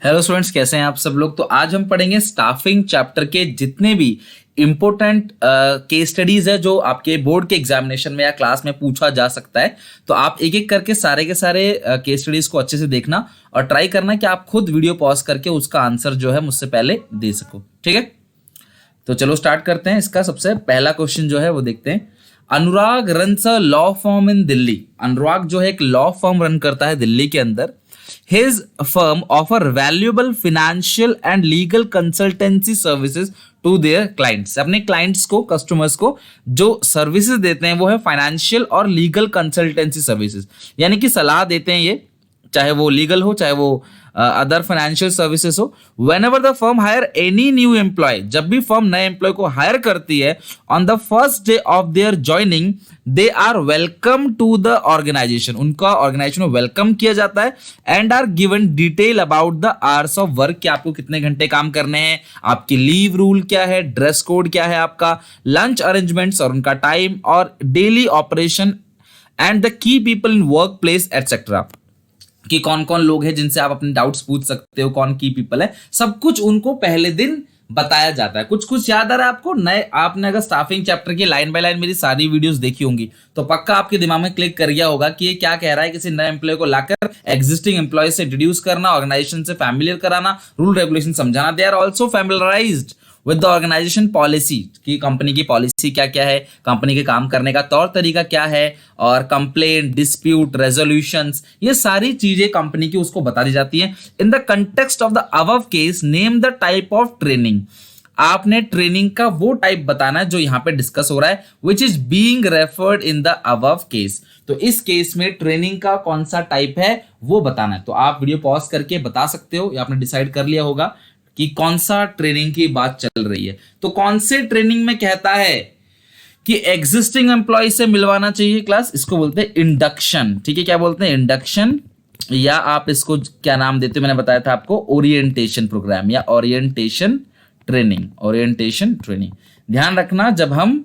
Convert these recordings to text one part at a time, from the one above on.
Hello students, कैसे हैं आप सब लोग। तो आज हम पढ़ेंगे स्टाफिंग चैप्टर के जितने भी इंपॉर्टेंट केस स्टडीज है जो आपके बोर्ड के एग्जामिनेशन में या क्लास में पूछा जा सकता है। तो आप एक एक करके सारे के सारे केस स्टडीज को अच्छे से देखना और ट्राई करना कि आप खुद वीडियो पॉज करके उसका आंसर जो है मुझसे पहले दे सको। ठीक है, तो चलो स्टार्ट करते हैं। इसका सबसे पहला क्वेश्चन जो है वो देखते हैं। अनुराग रन्स अ लॉ फर्म इन दिल्ली। अनुराग जो है एक लॉ फर्म रन करता है दिल्ली के अंदर। His firm offer valuable financial and legal consultancy services to their clients. अपने clients को, customers को जो services देते हैं वो है financial और legal consultancy services, यानी कि सलाह देते हैं ये, चाहे वो लीगल हो चाहे वो अदर फाइनेंशियल सर्विसेज हो। Whenever the firm hire any new employee, जब भी फर्म नए एम्प्लॉय को हायर करती है, on the first day of their joining they are welcome to the organisation, उनका ऑर्गेनाइजेशन में वेलकम किया जाता है। And are given detail about the hours of work, कि आपको कितने घंटे काम करने हैं, आपकी लीव रूल क्या है, ड्रेस कोड क्या है आपका, लंच अरेंजमेंट्स और उनका टाइम, और daily operation and the key people in work place etcetera, कि कौन कौन लोग हैं जिनसे आप अपने डाउट्स पूछ सकते हो, कौन की पीपल है, सब कुछ उनको पहले दिन बताया जाता है। कुछ कुछ याद आ रहा है आपको? नए आपने अगर स्टाफिंग चैप्टर की लाइन बाय लाइन मेरी सारी वीडियोस देखी होंगी तो पक्का आपके दिमाग में क्लिक कर गया होगा कि ये क्या कह रहा है। किसी नए एम्प्लॉय को लाकर एग्जिस्टिंग एम्प्लॉय से इंट्रोड्यूस करना, ऑर्गेनाइजेशन से फैमिलियर कराना, रूल रेगुलेशन समझाना। They are also familiarised with the organisation policy, की कंपनी की पॉलिसी क्या क्या है, कंपनी के काम करने का तौर तरीका क्या है, और कंप्लेंट, डिस्प्यूट रेजोल्यूशंस, ये सारी चीजें कंपनी की उसको बता दी जाती है। In the context of the above case name the type of training, आपने ट्रेनिंग का वो टाइप बताना है जो यहां पे डिस्कस हो रहा है, which is being referred in the above case. तो इस केस में ट्रेनिंग का कौन सा टाइप है वो बताना है। तो आप वीडियो पॉज करके बता सकते हो या आपने डिसाइड कर लिया होगा कि कौन सा ट्रेनिंग की बात चल रही है। तो कौन से ट्रेनिंग में कहता है कि एग्जिस्टिंग एम्प्लॉय से मिलवाना चाहिए क्लास, इसको बोलते हैं इंडक्शन। ठीक है, क्या बोलते हैं? इंडक्शन, या आप इसको क्या नाम देते हो मैंने बताया था आपको, ओरिएंटेशन प्रोग्राम या ओरिएंटेशन ट्रेनिंग। ओरिएंटेशन ट्रेनिंग ध्यान रखना, जब हम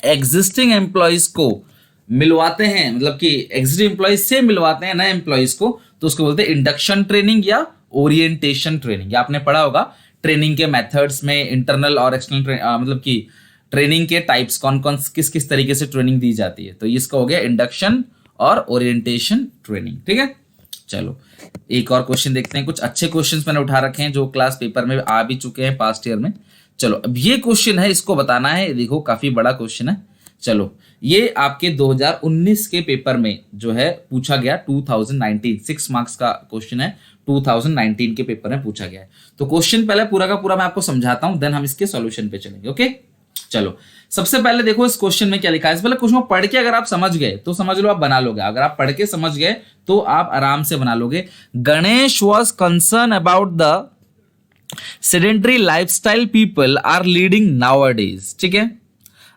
एग्जिस्टिंग एम्प्लॉयज को मिलवाते हैं, मतलब कि एग्जिस्टिंग एम्प्लॉयज से मिलवाते हैं नए एम्प्लॉयज को, तो उसको बोलते हैं इंडक्शन ट्रेनिंग या ओरिएंटेशन ट्रेनिंग। या आपने पढ़ा होगा ट्रेनिंग के मेथड्स में इंटरनल और एक्सटर्नल, मतलब कि ट्रेनिंग के टाइप्स कौन कौन किस किस तरीके से ट्रेनिंग दी जाती है। तो इसका हो गया इंडक्शन और ओरिएंटेशन ट्रेनिंग। ठीक है, चलो एक और क्वेश्चन देखते हैं। कुछ अच्छे क्वेश्चंस मैंने उठा रखे हैं जो क्लास पेपर में आ भी चुके हैं पास्ट ईयर में। चलो अब ये क्वेश्चन है, इसको बताना है। देखो काफी बड़ा क्वेश्चन है। चलो ये आपके 2019 के पेपर में जो है पूछा गया, 2019 6 मार्क्स का क्वेश्चन है, 2019 के पेपर में पूछा गया है। तो क्वेश्चन पहले पूरा का पूरा मैं आपको समझाता हूं, देन हम इसके सॉल्यूशन पे चलेंगे। ओके, चलो सबसे पहले देखो इस क्वेश्चन में क्या लिखा है। इस पहले क्वेश्चन को पढ़ के अगर आप समझ गए तो समझ लो आप बना लोगे, अगर आप पढ़ के समझ गए तो आप आराम से बना लोगे। Ganesh was concern about the sedentary lifestyle people are leading nowadays. ठीक है,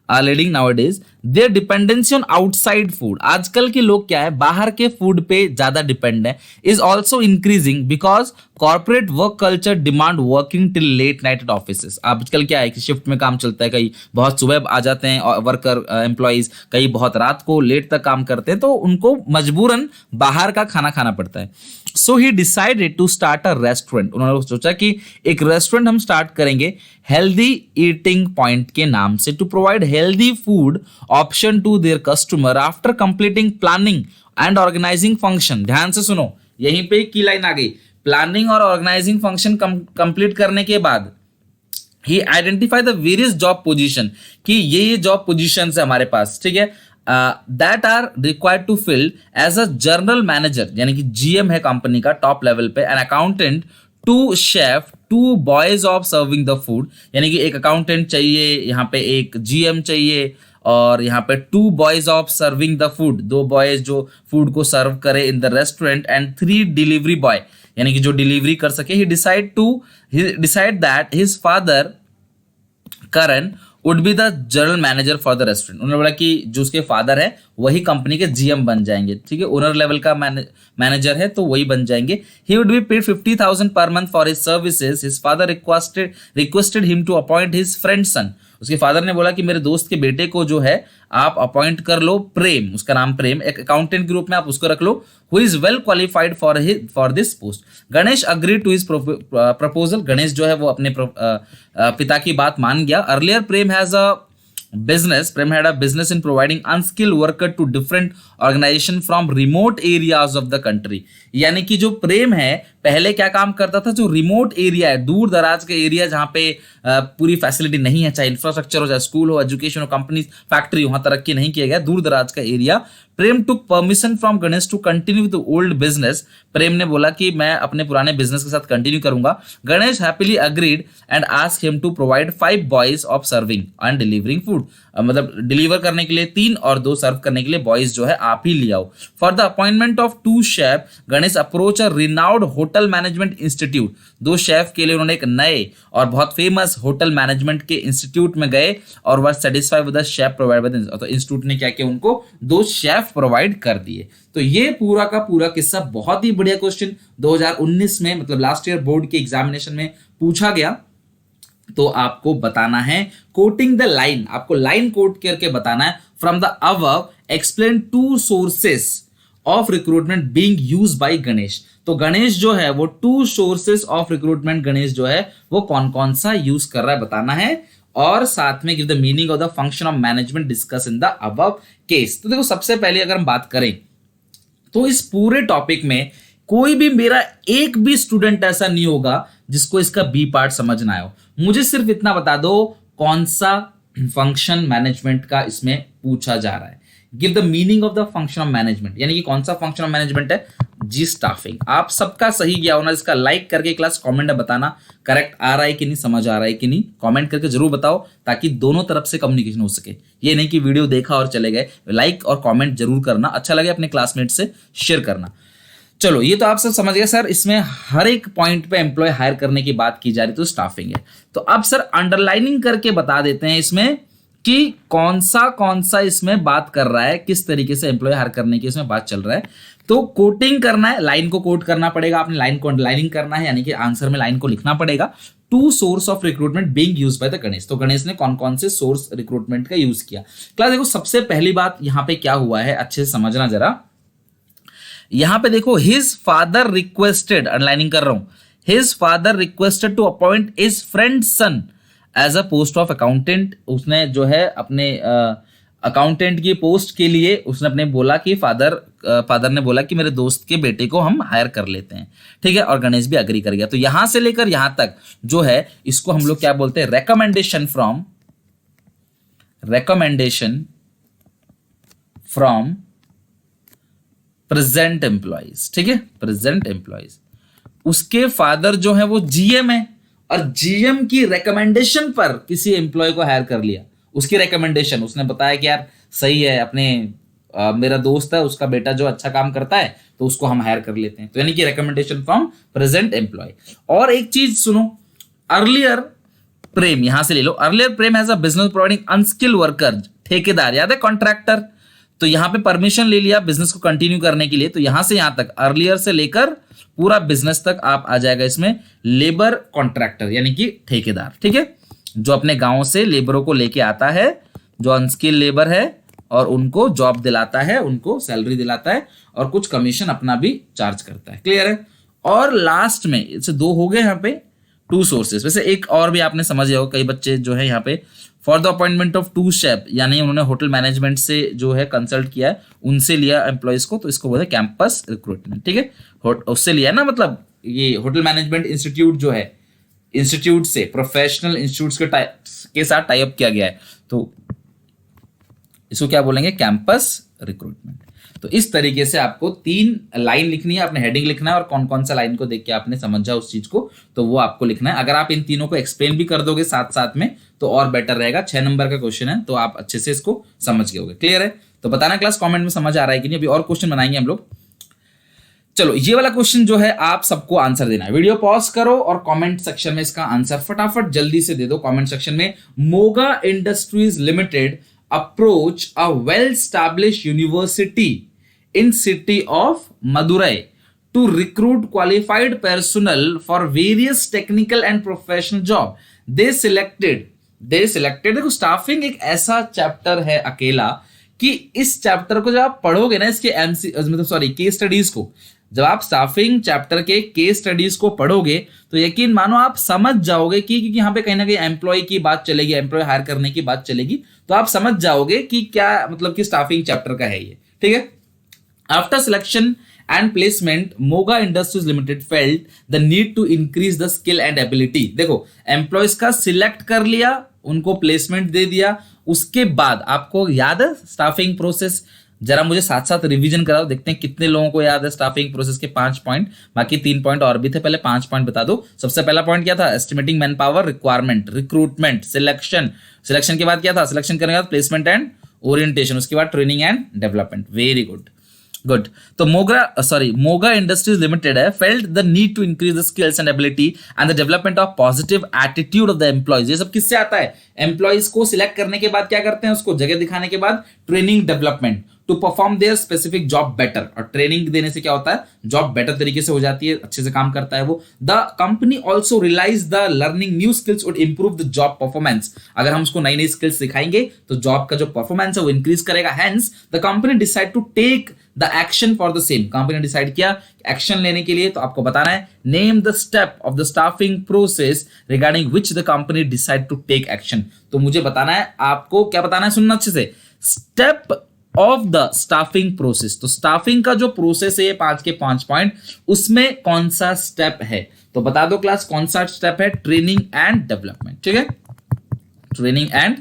are leading nowadays their dependency on outside food. आजकल के लोग क्या है, बाहर के फूड पे ज्यादा डिपेंड है। Is also increasing because corporate work culture demand working till late night at offices. आजकल क्या है कि शिफ्ट में काम चलता है, कई बहुत सुबह आ जाते हैं वर्कर एम्प्लॉइज, कई बहुत रात को लेट तक काम करते हैं, तो उनको मजबूरन बाहर का खाना खाना पड़ता है। So he decided to start a restaurant. उन्होंने सोचा कि एक रेस्टोरेंट हम स्टार्ट करेंगे हेल्दी ईटिंग पॉइंट के नाम से, to provide healthy food option to their customer after completing planning and organising function. ध्यान से सुनो, यहीं पे की लाइन आ गई। प्लानिंग और ऑर्गेनाइजिंग फंक्शन कंप्लीट करने के बाद he identify the various job position, कि ये जॉब पोजीशन है हमारे पास। ठीक है, that are required to fill as a general manager, यानी कि जीएम है कंपनी का टॉप लेवल पे, an accountant, two chef, two boys of serving the food, यानी कि एक अकाउंटेंट चाहिए, यहाँ पे एक जीएम चाहिए, और यहाँ पे 2 boys of serving the food, 2 boys जो फूड को सर्व करे in the restaurant, and 3 delivery boy, यानी कि जो डिलीवरी कर सके। He decide that his father Karan would be the general manager for the restaurant. उन्होंने बोला कि जो उसके फादर है वही कंपनी के जीएम बन जाएंगे, ठीक है। ओनर लेवल का मैनेजर है तो वही बन जाएंगे। He would be paid 50,000 per month for his services. His father requested him to appoint his friend son. उसके फादर ने बोला कि मेरे दोस्त के बेटे को जो है आप अपॉइंट कर लो, प्रेम, उसका नाम प्रेम, एक अकाउंटेंट के रूप में आप उसको रख लो, who is well qualified for this post. Ganesh agree to his proposal. Ganesh जो है वो अपने पिता की बात मान गया। Earlier Prem has a Prem had a business in providing unskilled worker to different organization from remote areas of the country। यानी कि जो प्रेम है पहले क्या काम करता था, जो रिमोट एरिया है, दूर दराज के एरिया जहाँ पे पूरी फैसिलिटी नहीं है, चाहे इंफ्रास्ट्रक्चर हो, चाहे स्कूल हो, एजुकेशन हो, कंपनी, फैक्ट्री, वहां तरक्की नहीं किया गया, दूर दराज का area. Prem took permission from Ganesh to continue with old business. Prem ने बोला कि मैं अपने पुराने बिजनेस के साथ कंटिन्यू करूंगा। Ganesh happily agreed and asked him to provide 5 boys of serving and delivering food. मतलब डिलीवर करने के लिए 3 और 2 सर्व करने के लिए बॉयज जो है आप ही ले आओ। For the appointment of 2 chef Ganesh approach a renowned hotel management institute. 2 chef के लिए उन्होंने एक नए और बहुत फेमस होटल मैनेजमेंट के इंस्टीट्यूट में गए और वह satisfied with the chef provide by the, तो इंस्टीट्यूट ने क्या किया, उनको 2 शेफ प्रोवाइड कर दिए। तो ये पूरा का पूरा किस्सा बहुत ही बढ़िया क्वेश्चन 2019 में, मतलब लास्ट ईयर बोर्ड के एग्जामिनेशन में पूछा गया। तो आपको बताना है कोटिंग द लाइन, आपको लाइन कोट करके बताना है। From the above explain 2 sources of recruitment being used by Ganesh. तो गणेश जो है वो 2 सोर्सेस ऑफ रिक्रूटमेंट गणेश जो है वो कौन कौन सा यूज कर रहा है बताना है, और साथ में give the meaning of the function of management discuss in the above case. तो देखो सबसे पहले अगर हम बात करें तो इस पूरे टॉपिक में कोई भी मेरा एक भी स्टूडेंट ऐसा नहीं होगा जिसको इसका बी पार्ट समझ ना आए। मुझे सिर्फ इतना बता दो कौन सा फंक्शन मैनेजमेंट का इसमें पूछा जा रहा है। Give the meaning of the function of management, यानी कि कौन सा फंक्शन ऑफ मैनेजमेंट है, जी स्टाफिंग। आप सबका सही गया होना, इसका लाइक करके क्लास कमेंट में बताना करेक्ट आ रहा है कि नहीं, समझ आ रहा है कि नहीं, कमेंट करके जरूर बताओ ताकि दोनों तरफ से कम्युनिकेशन हो सके। ये नहीं कि वीडियो देखा और चले गए, लाइक और कमेंट जरूर करना, अच्छा लगे अपने क्लासमेट से शेयर करना। चलो ये तो आप सब समझ गए सर, इसमें हर एक पॉइंट पे एम्प्लॉय हायर करने की बात की जा रही तो स्टाफिंग है। तो अब सर अंडरलाइनिंग करके बता देते हैं इसमें कि कौन सा इसमें बात कर रहा है, किस तरीके से एम्प्लॉय हायर करने की इसमें बात चल रहा है। तो कोटिंग करना है, लाइन को कोट करना पड़ेगा, आपने लाइन को अंडरलाइनिंग करना है, यानी कि आंसर में लाइन को लिखना पड़ेगा। 2 source of recruitment being used by the Ganesh. तो गणेश ने कौन कौन से सोर्स रिक्रूटमेंट का यूज किया। क्लास देखो सबसे पहली बात यहाँ पे क्या हुआ है अच्छे से समझना जरा। यहां पे देखो हिज फादर रिक्वेस्टेड, अंडरलाइनिंग कर रहा हूं, his father requested to appoint his friend son as a post of accountant. उसने जो है अपने अकाउंटेंट की पोस्ट के लिए उसने अपने बोला कि फादर ने बोला कि मेरे दोस्त के बेटे को हम हायर कर लेते हैं, ठीक है, और गणेश भी अग्री कर गया। तो यहां से लेकर यहां तक जो है इसको हम लोग क्या बोलते हैं, रेकमेंडेशन फ्रॉम प्रेजेंट एम्प्लॉइज, ठीक है, प्रेजेंट एम्प्लॉइज। उसके फादर जो है वो जीएम है और जीएम की रेकमेंडेशन पर किसी एम्प्लॉय को हायर कर लिया। उसकी रेकमेंडेशन, उसने बताया कि यार सही है, अपने मेरा दोस्त है, उसका बेटा जो अच्छा काम करता है तो उसको हम हायर कर लेते हैं। तो यानी कि रेकमेंडेशन फ्रॉम प्रेजेंट एम्प्लॉय। और एक चीज सुनो, अर्लियर प्रेम, यहां से ले लो, earlier Prem has a business providing unskilled worker, ठेकेदार, याद है, कॉन्ट्रैक्टर। तो यहां पे परमिशन ले लिया बिजनेस को कंटिन्यू करने के लिए। तो यहां से यहां तक अर्लियर से लेकर पूरा बिजनेस तक आप आ जाएगा इसमें लेबर कॉन्ट्रैक्टर, यानी कि ठेकेदार, ठीक है, जो अपने गांव से लेबरों को लेके आता है, जो अनस्किल्ड लेबर है, और उनको जॉब दिलाता है, उनको सैलरी दिलाता है और कुछ कमीशन अपना भी चार्ज करता है। क्लियर है। और लास्ट में इसे 2 हो गए यहाँ पे 2 सोर्सेस। वैसे एक और भी आपने समझ लिया होगा, कई बच्चे जो है यहाँ पे for the appointment of 2 chef, यानी उन्होंने होटल मैनेजमेंट से जो है कंसल्ट किया है, उनसे लिया एम्प्लॉयज को, तो इसको बोलते हैं कैंपस रिक्रूटमेंट, ठीक है, उससे लिया ना, मतलब ये होटल मैनेजमेंट इंस्टीट्यूट जो है, इंस्टीट्यूट से प्रोफेशनल इंस्टीट्यूट के साथ टाई अप किया गया है, तो इसको क्या बोलेंगे, कैंपस रिक्रूटमेंट। तो इस तरीके से आपको 3 लाइन लिखनी है, आपने हेडिंग लिखना है और कौन कौन सा लाइन को देख के आपने समझा उस चीज को, तो वो आपको लिखना है। अगर आप इन तीनों को एक्सप्लेन भी कर दोगे साथ साथ में तो और बेटर रहेगा। 6 नंबर का क्वेश्चन है तो आप अच्छे से इसको समझ गए होगे। क्लियर है। तो बताना क्लास कमेंट में समझ आ रहा है कि नहीं। अभी और क्वेश्चन बनाएंगे हम लोग। चलो ये वाला क्वेश्चन जो है आप सबको आंसर देना है। वीडियो पॉज करो और कमेंट सेक्शन में इसका आंसर फटाफट जल्दी से दे दो कमेंट सेक्शन में। Moga industries limited approach a well-established university in city of Madurai to recruit qualified personnel for various technical and professional job. They selected देखो स्टाफिंग एक ऐसा चैप्टर है अकेला कि इस चैप्टर को जब आप पढ़ोगे ना, इसके केस स्टडीज को, जब आप स्टाफिंग चैप्टर के केस स्टडीज को पढ़ोगे तो यकीन मानो आप समझ जाओगे कि क्योंकि यहाँ पे कहीं ना कहीं एम्प्लॉय की बात चलेगी, एम्प्लॉय हायर करने की बात चलेगी, तो आप समझ जाओगे कि क्या मतलब कि स्टाफिंग चैप्टर का है ये, ठीक है। After selection and placement, Moga Industries Limited felt the need to increase the skill and ability. देखो एम्प्लॉयज का सिलेक्ट कर लिया, उनको प्लेसमेंट दे दिया, उसके बाद आपको याद है स्टाफिंग प्रोसेस, जरा मुझे साथ साथ रिवीजन कराओ, देखते हैं कितने लोगों को याद है स्टाफिंग प्रोसेस के 5 पॉइंट, बाकी 3 पॉइंट और भी थे, पहले 5 पॉइंट बता दो। सबसे पहला पॉइंट क्या था? Estimating man power, requirement, recruitment, selection, selection के बाद क्या था? सिलेक्शन करने के बाद प्लेसमेंट एंड ओरिएंटेशन, उसके बाद training and development. Very good. तो मोगा इंडस्ट्रीज लिमिटेड है felt the need to increase the skills and ability and the development of positive attitude of the employees. ये सब किससे आता है? एम्प्लॉयज को सिलेक्ट करने के बाद क्या करते हैं? उसको जगह दिखाने के बाद training development to perform their specific job better, और ट्रेनिंग देने से क्या होता है? जॉब बेटर तरीके से हो जाती है, अच्छे से काम करता है वो। The company also realise the learning new skills would improve the job performance. अगर हम उसको नई नई स्किल्स सिखाएंगे तो जॉब का जो परफॉर्मेंस है वो इंक्रीज करेगा। Hence the company decide to take the action for the same. Company ने डिसाइड किया एक्शन लेने के लिए, तो आपको बताना है name the step of the staffing process regarding which the company decide to take action. तो मुझे बताना है, आपको क्या बताना है, सुनना अच्छे से, step of the staffing process. तो स्टाफिंग का जो प्रोसेस है 5 के 5 पॉइंट, उसमें कौन सा स्टेप है? तो बता दो क्लास कौन सा स्टेप है? ट्रेनिंग एंड डेवलपमेंट, ठीक है, ट्रेनिंग एंड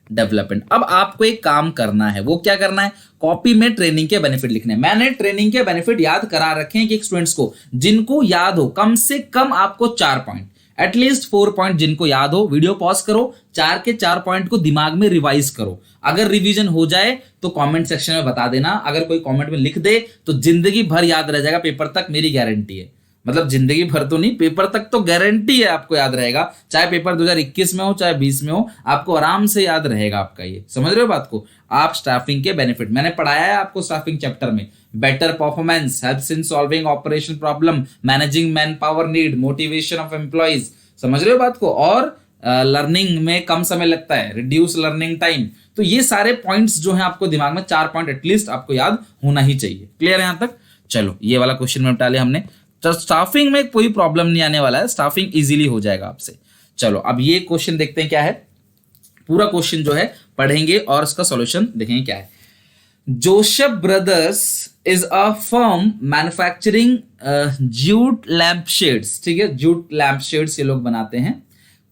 डेवलपमेंट। अब आपको एक काम करना है, वो क्या करना है? कॉपी में ट्रेनिंग के बेनिफिट लिखने हैं। मैंने ट्रेनिंग के बेनिफिट याद करा रखे हैं कि स्टूडेंट्स को, जिनको याद हो कम से कम आपको 4 पॉइंट, एटलीस्ट 4 पॉइंट जिनको याद हो, वीडियो पॉज करो, 4 के 4 पॉइंट को दिमाग में रिवाइज करो। अगर रिवीजन हो जाए तो कमेंट सेक्शन में बता देना, अगर कोई कमेंट में लिख दे तो जिंदगी भर याद रह जाएगा, पेपर तक, मेरी गारंटी है। मतलब जिंदगी भर तो नहीं, पेपर तक तो गारंटी है आपको याद रहेगा, चाहे पेपर 2021 में हो चाहे 20 में हो, आपको आराम से याद रहेगा आपका। ये समझ रहे हो बात को? आप स्टाफिंग के बेनिफिट मैंने पढ़ाया है आपको स्टाफिंग चैप्टर में। Better performance helps in solving operation problem, managing man power need, motivation of employees, समझ रहे हो बात को, और लर्निंग में कम समय लगता है, रिड्यूस लर्निंग टाइम। तो ये सारे पॉइंट्स जो हैं आपको दिमाग में 4 पॉइंट एटलीस्ट आपको याद होना ही चाहिए। क्लियर है यहां तक? चलो ये वाला क्वेश्चन में निपटा लिया हमने। तो स्टाफिंग में कोई प्रॉब्लम नहीं आने वाला है, स्टाफिंग इजीली हो जाएगा आपसे। चलो अब ये क्वेश्चन देखते हैं क्या है, पूरा क्वेश्चन जो है पढ़ेंगे और इसका सॉल्यूशन देखेंगे क्या है। Joseph brothers is a firm manufacturing jute lamp shades, ठीक है, जूट लैम्प शेड्स ये लोग बनाते हैं।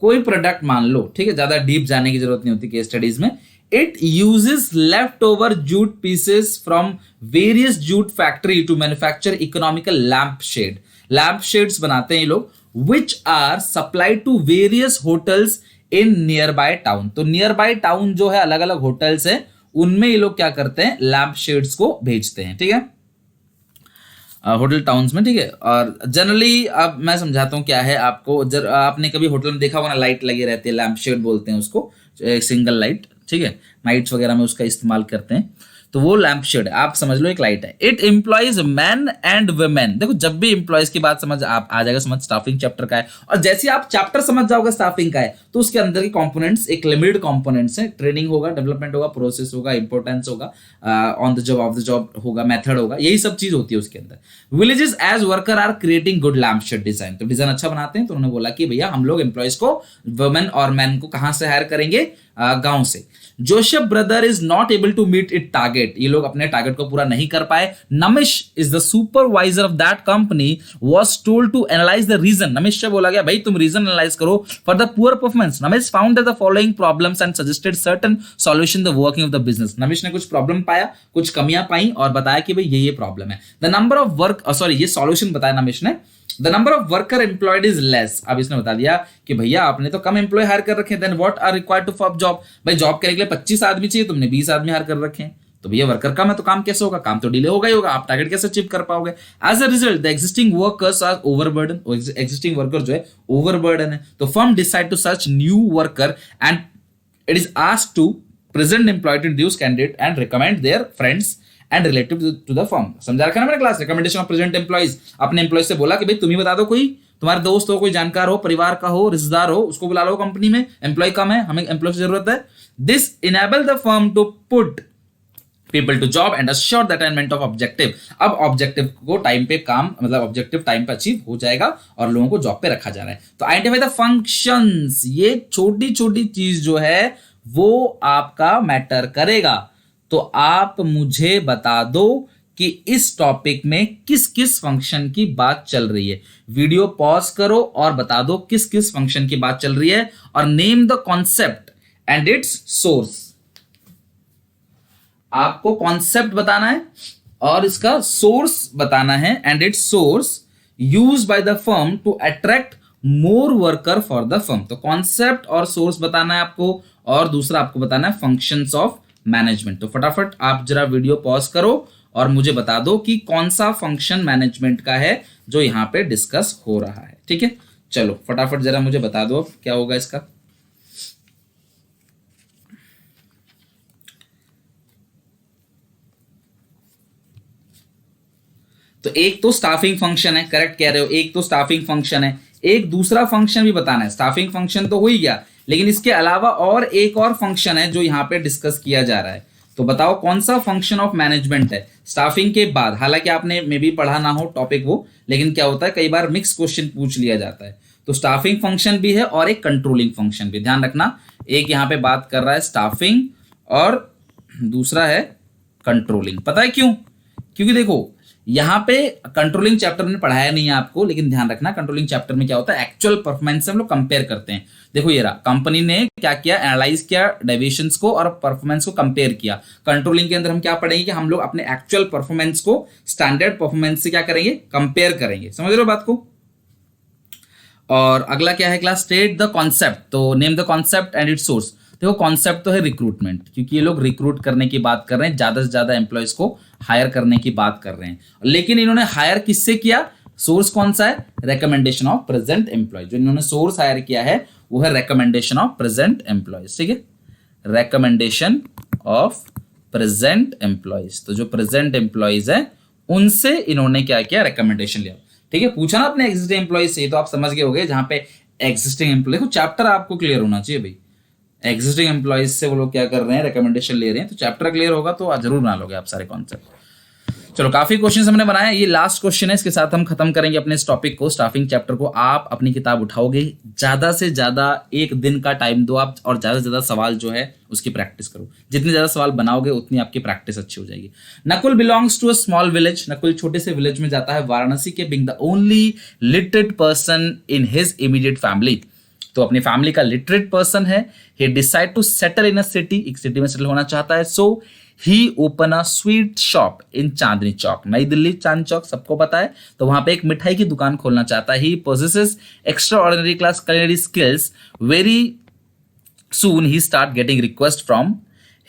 कोई प्रोडक्ट मान लो, ठीक है, ज्यादा डीप जाने की जरूरत नहीं होती केस स्टडीज में। It uses leftover jute pieces from various jute factory to manufacture economical lampshade. Lampshades बनाते हैं ये लोग, which are supplied to various hotels in nearby town. तो nearby town जो है अलग अलग होटल्स हैं, उनमें ये लोग क्या करते हैं? लैम्पशेड्स को भेजते हैं, ठीक है, होटल टाउन्स में, ठीक है। और जनरली अब मैं समझाता हूँ क्या है आपको। आपने कभी होटल में देखा होगा ना, लाइट लगी रहती है, लैम्प शेड बोलते हैं उसको, सिंगल लाइट, ठीक है, नाइट्स वगैरह में उसका इस्तेमाल करते हैं, तो वो लैम्प शेड आप समझ लो एक लाइट है। It employees man and women. देखो जब भी एम्प्लॉयज की बात समझ आप आ जाएगा, समझ स्टाफिंग चैप्टर का है, और जैसे आप चैप्टर समझ जाओगे स्टाफिंग का है, तो उसके अंदर के कंपोनेंट्स एक लिमिटेड कंपोनेंट्स है। ट्रेनिंग होगा, डेवलपमेंट होगा, प्रोसेस होगा, इंपोर्टेंस होगा, on the job of the job होगा, मेथड होगा, यही सब चीज होती है उसके अंदर। Villages as worker are creating good lamp shade design, तो डिजाइन अच्छा बनाते हैं, तो उन्होंने बोला कि भैया हम लोग एम्प्लॉयज को, वुमेन और मैन को कहां से हायर करेंगे? गांव से। Joseph brother is not able to meet it target, ये लोग अपने टारगेट को पूरा नहीं कर पाए। Namish is the supervisor of that company was told to analyse the reason. Namish से बोला गया भाई तुम रीजन एनालाइज करो for the poor performance. Namish found the following problems and suggested certain solution the working of the business. Namish ने कुछ problem पाया, कुछ कमियां पाई और बताया कि भाई ये प्रॉब्लम है। द नंबर ऑफ वर्क ये सॉल्यूशन बताया नमिश ने। The number of worker employed is less. अब इसने बता दिया कि भैया आपने तो कम एम्प्लॉय हायर कर रखे हैं। Then what are required to for job, भाई जॉब करने के लिए 25 आदमी चाहिए, तुमने 20 आदमी हायर कर रखे हैं, तो भैया वर्कर कम है तो काम कैसे होगा? काम तो डिले होगा ही होगा, आप टारगेट कैसे अचीव कर पाओगे? As a result the existing workers are overburden. Existing worker जो है ओवरबर्डन है, तो firm decide to search new worker and it is asked to present employee to introduce candidate and recommend their friends and relative to the firm. समझा रखा ना मैंने class, recommendation of present employees. अपने employees से बोला कि भाई तुम ही बता दो, कोई तुम्हारे दोस्त हो, कोई जानकार हो, परिवार का हो, रिश्तेदार हो, उसको बुला लो कंपनी में, एम्प्लॉय कम है, हमें एम्प्लॉय की जरूरत है। This enable the firm to put people to job and assure the attainment of objective. अब ऑब्जेक्टिव को टाइम पे काम, मतलब ऑब्जेक्टिव टाइम पे अचीव हो जाएगा और लोगों को जॉब पे रखा जा रहा है। तो आइडेंटिफाई द फंक्शंस, ये छोटी छोटी चीज जो है वो आपका मैटर करेगा। तो आप मुझे बता दो कि इस टॉपिक में किस किस फंक्शन की बात चल रही है। वीडियो पॉज करो और बता दो किस किस फंक्शन की बात चल रही है, और name the concept and its source. आपको कॉन्सेप्ट बताना है और इसका सोर्स बताना है, and its source used by the firm to attract more worker for the firm. तो कॉन्सेप्ट और सोर्स बताना है आपको, और दूसरा आपको बताना है फंक्शंस ऑफ मैनेजमेंट। तो फटाफट आप जरा वीडियो पॉज करो और मुझे बता दो कि कौन सा फंक्शन मैनेजमेंट का है जो यहां पे डिस्कस हो रहा है। ठीक है, चलो फटाफट जरा मुझे बता दो क्या होगा इसका। तो एक तो स्टाफिंग फंक्शन है, करेक्ट कह रहे हो, एक तो स्टाफिंग फंक्शन है, एक दूसरा फंक्शन भी बताना है। स्टाफिंग फंक्शन तो हो ही गया, लेकिन इसके अलावा और एक और फंक्शन है जो यहां पे डिस्कस किया जा रहा है। तो बताओ कौन सा फंक्शन ऑफ मैनेजमेंट है स्टाफिंग के बाद। हालांकि आपने मे बी पढ़ा ना हो टॉपिक वो, लेकिन क्या होता है कई बार मिक्स क्वेश्चन पूछ लिया जाता है। तो स्टाफिंग फंक्शन भी है और एक कंट्रोलिंग फंक्शन भी, ध्यान रखना। एक यहां पे बात कर रहा है स्टाफिंग और दूसरा है कंट्रोलिंग। पता है क्यों? क्योंकि देखो यहां पे कंट्रोलिंग चैप्टर में पढ़ाया नहीं है आपको, लेकिन ध्यान रखना कंट्रोलिंग चैप्टर में क्या होता है, एक्चुअल परफॉर्मेंस से हम लोग कंपेयर करते हैं। देखो ये रहा, कंपनी ने क्या किया, एनालाइज किया डेविएशंस को और परफॉर्मेंस को कंपेयर किया। कंट्रोलिंग के अंदर हम क्या पढ़ेंगे कि हम लोग अपने एक्चुअल परफॉर्मेंस को स्टैंडर्ड परफॉर्मेंस से क्या करेंगे, कंपेयर करेंगे। समझ रहे हो बात को? और अगला क्या है क्लास, स्टेट द कॉन्सेप्ट। तो name the concept and its source. देखो कॉन्सेप्ट तो है रिक्रूटमेंट, क्योंकि ये लोग रिक्रूट करने की बात कर रहे हैं, ज्यादा से ज्यादा एम्प्लॉयज को हायर करने की बात कर रहे हैं। लेकिन इन्होंने हायर किससे किया, सोर्स कौन सा है, रिकमेंडेशन ऑफ प्रेजेंट एम्प्लॉय। जो इन्होंने सोर्स हायर किया है वो है रिकमेंडेशन ऑफ प्रेजेंट एम्प्लॉयज। ठीक है, रिकमेंडेशन ऑफ प्रेजेंट एम्प्लॉयज। तो जो प्रेजेंट एम्प्लॉयज है उनसे इन्होंने क्या किया, रिकमेंडेशन लिया। ठीक है, पूछा ना अपने एग्जिस्टिंग एम्प्लॉयज से, तो आप समझ गए होंगे जहां पे एग्जिस्टिंग एम्प्लॉय। देखो चैप्टर आपको क्लियर होना चाहिए भाई। एग्जिस्टिंग एम्प्लॉयज से वो लोग क्या कर रहे हैं, रिकमेंडेशन ले रहे हैं, तो चैप्टर क्लियर होगा तो जरूर बना लोगे आप सारे कॉन्सेप्ट। चलो काफी क्वेश्चंस हमने बनाया, ये लास्ट क्वेश्चन है, इसके साथ हम खत्म करेंगे अपने इस टॉपिक को, स्टाफिंग चैप्टर को। आप अपनी किताब उठाओगे, ज्यादा से ज्यादा एक दिन का टाइम दो आप, और ज्यादा से ज्यादा सवाल जो है उसकी प्रैक्टिस करो। जितने ज्यादा सवाल बनाओगे उतनी आपकी प्रैक्टिस अच्छी हो जाएगी। Nakul belongs to a small village. Nakul छोटे से विलेज में जाता है, वाराणसी के, being the only literate person in his immediate family. तो अपनी फैमिली का लिटरेट पर्सन है। He decide to settle in a city, एक सिटी में सेटल होना चाहता है। So he open a sweet shop in Chandni Chowk. New Delhi Chandni Chowk सबको पता है, तो वहां पे एक मिठाई की दुकान खोलना चाहता है। He possesses extraordinary class culinary skills. Very soon he start getting requests from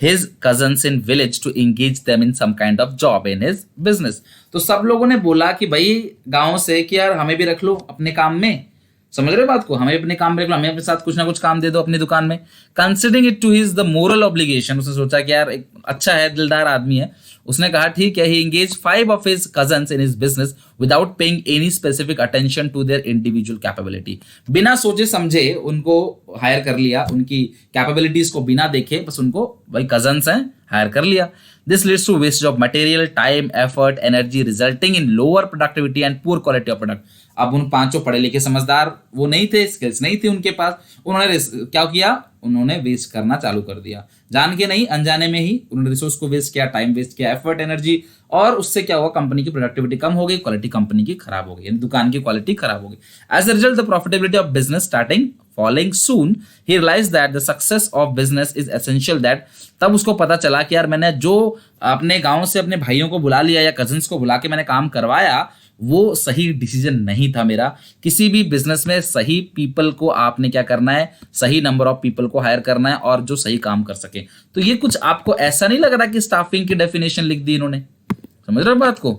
his cousins in village to engage them in some kind of job in his business. तो सब लोगों ने बोला कि भाई गांव से कि यार हमें भी रख लो अपने काम में। समझ रहे हो बात को, हमें अपने काम में रख लो, हमें अपने साथ कुछ ना कुछ काम दे दो अपनी दुकान में। Considering it to his the moral obligation, उसने सोचा कि यार एक अच्छा है, दिलदार आदमी है, उसने कहा ठीक है। ही engage 5 of his cousins in his business without paying any specific attention to their individual capability. बिना सोचे समझे उनको हायर कर लिया, उनकी कैपेबिलिटीज को बिना देखे, बस उनको भाई कजन्स हैं हायर कर लिया। This leads to wastage of material, time, effort, energy, resulting in lower productivity and poor quality of product. अब उन पांचों पढ़े लिखे समझदार वो नहीं थे, स्किल्स नहीं थी उनके पास, उन्होंने क्या किया, उन्होंने वेस्ट करना चालू कर दिया। जान के नहीं, अनजाने में ही उन्होंने रिसोर्स को वेस्ट किया, टाइम वेस्ट किया, एफर्ट, एनर्जी, और उससे क्या हुआ, कंपनी की प्रोडक्टिविटी कम हो गई, क्वालिटी कंपनी की खराब हो गई, यानी दुकान की क्वालिटी खराब हो गई। As a result the profitability of business starting falling soon, he realized that the success of business is essential that, तब उसको पता चला कि यार मैंने जो अपने गांव से अपने भाइयों को बुला लिया या कजिन्स को बुला के मैंने काम करवाया, वो सही डिसीजन नहीं था मेरा। किसी भी बिजनेस में सही पीपल को आपने क्या करना है, सही नंबर ऑफ पीपल को हायर करना है, और जो सही काम कर सके। तो ये कुछ आपको ऐसा नहीं लग रहा कि स्टाफिंग की डेफिनेशन लिख दी इन्होंने? समझ रहे हो बात को?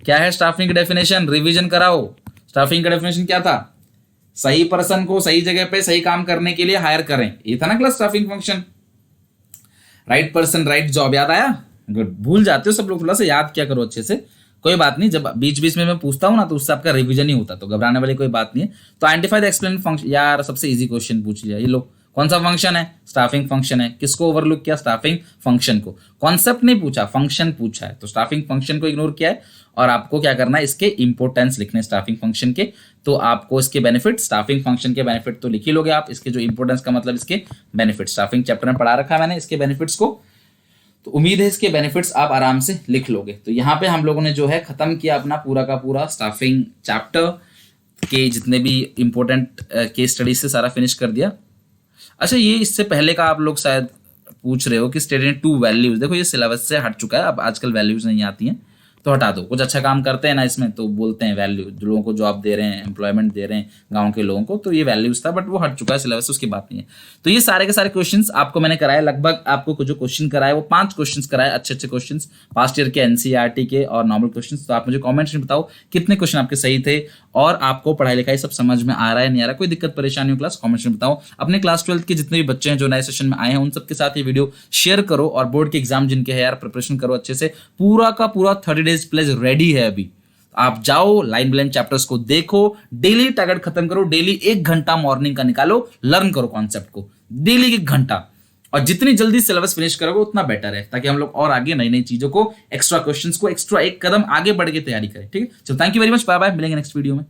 क्या है स्टाफिंग की डेफिनेशन? रिविजन कराओ। स्टाफिंग का डेफिनेशन क्या था? सही पर्सन को सही जगह पे सही काम करने के लिए हायर करें, ये था ना class staffing function. Right person right job याद आया? गुड। भूल जाते हो सब लोग, थोड़ा सा याद क्या करो अच्छे से, कोई बात नहीं, जब बीच बीच में मैं पूछता हूँ ना तो उससे आपका रिवीजन ही होता, तो घबराने वाली कोई बात नहीं है। तो आइडेंटिफाई द एक्सप्लेन फंक्शन, यार सबसे इजी क्वेश्चन पूछ लिया, ये लो कौन सा फंक्शन है? स्टाफिंग फंक्शन है। किसको ओवरलुक किया? स्टाफिंग फंक्शन को। कॉन्सेप्ट नहीं पूछा, फंक्शन पूछा है, तो स्टाफिंग फंक्शन को इग्नोर किया है। और आपको क्या करना है, इसके इंपोर्टेंस लिखने स्टाफिंग फंक्शन के, तो आपको इसके बेनिफिट, स्टाफिंग फंक्शन के बेनिफिट तो लिख ही लोगे आप, इसके जो इंपोर्टेंस का मतलब इसके बेनिफिट, स्टाफिंग चैप्टर में पढ़ा रखा है मैंने इसके बेनिफिट्स को, तो उम्मीद है इसके बेनिफिट्स आप आराम से लिख लोगे। तो यहाँ पे हम लोगों ने जो है खत्म किया अपना पूरा का पूरा स्टाफिंग चैप्टर के जितने भी इंपॉर्टेंट केस स्टडीज से सारा फिनिश कर दिया। अच्छा, ये इससे पहले का आप लोग शायद पूछ रहे हो कि स्टेटमेंट 2 वैल्यूज, देखो ये सिलेबस से हट चुका है, अब आजकल वैल्यूज नहीं आती हैं, तो हटा दो। कुछ अच्छा काम करते हैं ना इसमें तो बोलते हैं वैल्यू, जो लोगों को जॉब दे रहे हैं, एम्प्लॉयमेंट दे रहे हैं गांव के लोगों को, तो ये वैल्यूज था, बट वो हट चुका है सिलेबस से, उसकी बात नहीं है। तो ये सारे के सारे क्वेश्चंस आपको मैंने कराए, लगभग आपको जो क्वेश्चन कराए वो 5 क्वेश्चंस कराए, अच्छे अच्छे क्वेश्चंस पास्ट ईयर के एनसीईआरटी के और नॉर्मल क्वेश्चंस। तो आप मुझे कमेंट्स में बताओ कितने क्वेश्चन आपके सही थे, और आपको पढ़ाई लिखाई सब समझ में आ रहा है नहीं आ रहा, कोई दिक्कत परेशानी हो क्लास, कमेंट्स में बताओ। अपने क्लास 12 के जितने भी बच्चे हैं जो नए सेशन में आए हैं उन सबके साथ ये वीडियो शेयर करो, और बोर्ड के एग्जाम जिनके है यार प्रिपरेशन करो अच्छे से, पूरा का पूरा 30 डेज प्लेज रेडी है अभी। आप जाओ लाइन ब्लेंड चैप्टर्स को देखो, डेली टारगेट खत्म करो, डेली 1 घंटा मॉर्निंग का निकालो, लर्न करो कॉन्सेप्ट को डेली 1 घंटा, और जितनी जल्दी सिलेबस फिनिश करोगे उतना बेटर है, ताकि हम लोग और आगे नई नई चीजों को, एक्स्ट्रा क्वेश्चंस को एक्स्ट्रा एक कदम आगे बढ़ के तैयारी करें। ठीक है, चलो thank you very much, bye bye, मिलेंगे नेक्स्ट वीडियो में।